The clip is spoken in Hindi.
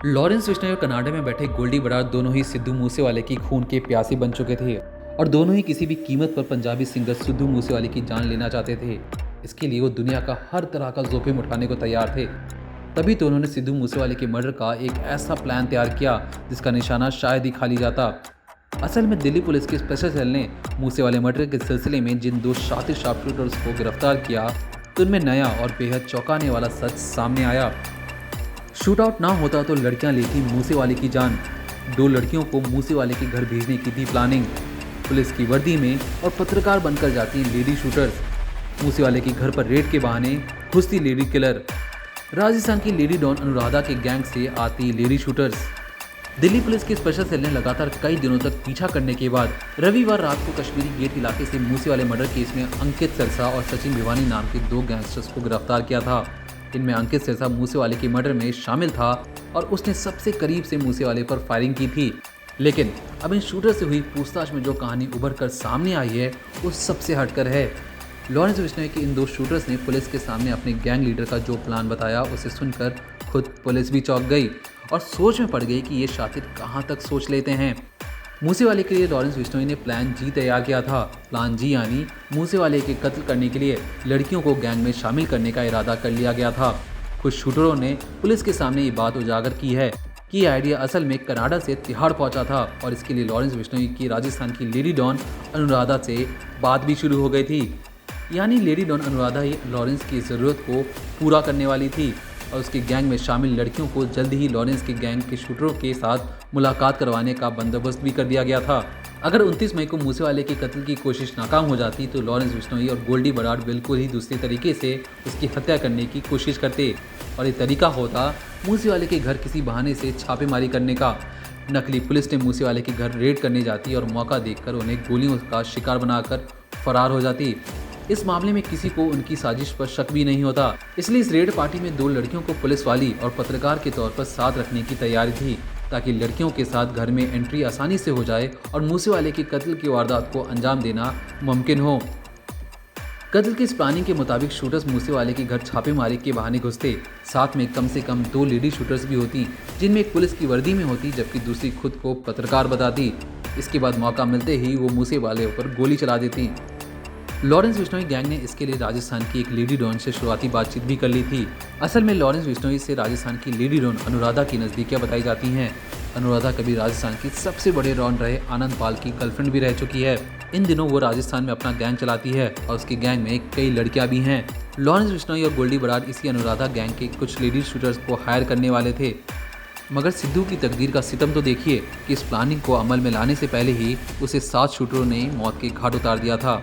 लॉरेंस विश्नोई और कनाडा में बैठे गोल्डी बराड़ दोनों ही सिद्धू मूसेवाले की खून के प्यासी बन चुके थे और दोनों ही किसी भी कीमत पर पंजाबी सिंगर सिद्धू मूसेवाले की जान लेना चाहते थे। इसके लिए वो दुनिया का हर तरह का जोखिम उठाने को तैयार थे। तभी तो उन्होंने सिद्धू मूसेवाले के मर्डर का एक ऐसा प्लान तैयार किया जिसका निशाना शायद ही खाली जाता। असल में दिल्ली पुलिस की स्पेशल सेल ने मूसेवाले मर्डर के सिलसिले में जिन दो शातिर शार्पशूटर्स को गिरफ्तार किया तो उनमें नया और बेहद चौंकाने वाला सच सामने आया। शूट आउट ना होता तो लड़कियां लेती मूसेवाले की जान। दो लड़कियों को मूसेवाले के घर भेजने की थी प्लानिंग। पुलिस की वर्दी में और पत्रकार बनकर जाती लेडी शूटर्स। मूसेवाले के घर पर रेड के बहाने घुसती लेडी किलर। राजस्थान की लेडी डॉन अनुराधा के गैंग से आती लेडी शूटर्स। दिल्ली पुलिस की स्पेशल सेल ने लगातार कई दिनों तक पीछा करने के बाद रविवार रात को कश्मीरी गेट इलाके से मूसेवाले मर्डर केस में अंकित सिरसा और सचिन भिवानी नाम के दो गैंगस्टर्स को गिरफ्तार किया था। इनमें अंकित सिरसा मूसेवाले के मर्डर में शामिल था और उसने सबसे करीब से मूसेवाले पर फायरिंग की थी। लेकिन अब इन शूटर से हुई पूछताछ में जो कहानी उभर कर सामने आई है वो सबसे हटकर है। लॉरेंस विश्नोई के इन दो शूटर्स ने पुलिस के सामने अपने गैंग लीडर का जो प्लान बताया उसे सुनकर खुद पुलिस भी चौंक गई और सोच में पड़ गई कि ये शातिर कहाँ तक सोच लेते हैं। मूसेवाले के लिए लॉरेंस विश्नोई ने प्लान जी तैयार किया था। प्लान जी यानी मूसेवाले के कत्ल करने के लिए लड़कियों को गैंग में शामिल करने का इरादा कर लिया गया था। कुछ शूटरों ने पुलिस के सामने ये बात उजागर की है कि यह आइडिया असल में कनाडा से तिहाड़ पहुंचा था और इसके लिए लॉरेंस विश्नोई की राजस्थान की लेडी डॉन अनुराधा से बात भी शुरू हो गई थी। यानी लेडी डॉन अनुराधा ही लॉरेंस की ज़रूरत को पूरा करने वाली थी और उसके गैंग में शामिल लड़कियों को जल्द ही लॉरेंस के गैंग के शूटरों के साथ मुलाकात करवाने का बंदोबस्त भी कर दिया गया था। अगर 29 मई को मूसेवाले के कत्ल की कोशिश नाकाम हो जाती तो लॉरेंस विश्नोई और गोल्डी बराड़ बिल्कुल ही दूसरे तरीके से उसकी हत्या करने की कोशिश करते और ये तरीका होता मूसेवाले के घर किसी बहाने से छापेमारी करने का। नकली पुलिस ने मूसेवाले के घर रेड करने जाती और मौका देखकर उन्हें गोलियों का शिकार बनाकर फरार हो जाती। इस मामले में किसी को उनकी साजिश पर शक भी नहीं होता। इसलिए इस रेड पार्टी में दो लड़कियों को पुलिस वाली और पत्रकार के तौर पर साथ रखने की तैयारी थी ताकि लड़कियों के साथ घर में एंट्री आसानी से हो जाए और मूसेवाले के कत्ल की वारदात को अंजाम देना मुमकिन हो। कत्ल की इस प्लानिंग के मुताबिक शूटर्स मूसेवाले के घर छापेमारी के बहाने घुसते। साथ में कम से कम दो लेडी शूटर्स भी होती जिनमें एक पुलिस की वर्दी में होती जबकि दूसरी खुद को पत्रकार बताती। इसके बाद मौका मिलते ही वो मूसेवाले पर गोली चला देती। लॉरेंस विश्नोई गैंग ने इसके लिए राजस्थान की एक लेडी डॉन से शुरुआती बातचीत भी कर ली थी। असल में लॉरेंस विश्नोई से राजस्थान की लेडी डॉन अनुराधा की नज़दीकियां बताई जाती हैं। अनुराधा कभी राजस्थान की सबसे बड़े डॉन रहे आनंद पाल की गर्लफ्रेंड भी रह चुकी है। इन दिनों वो राजस्थान में अपना गैंग चलाती है और उसके गैंग में कई लड़कियां भी हैं। लॉरेंस विश्नोई और गोल्डी बराड़ इसी अनुराधा गैंग के कुछ लेडी शूटर्स को हायर करने वाले थे। मगर सिद्धू की तकदीर का सितम तो देखिए कि इस प्लानिंग को अमल में लाने से पहले ही उसे 7 शूटरों ने मौत के घाट उतार दिया था।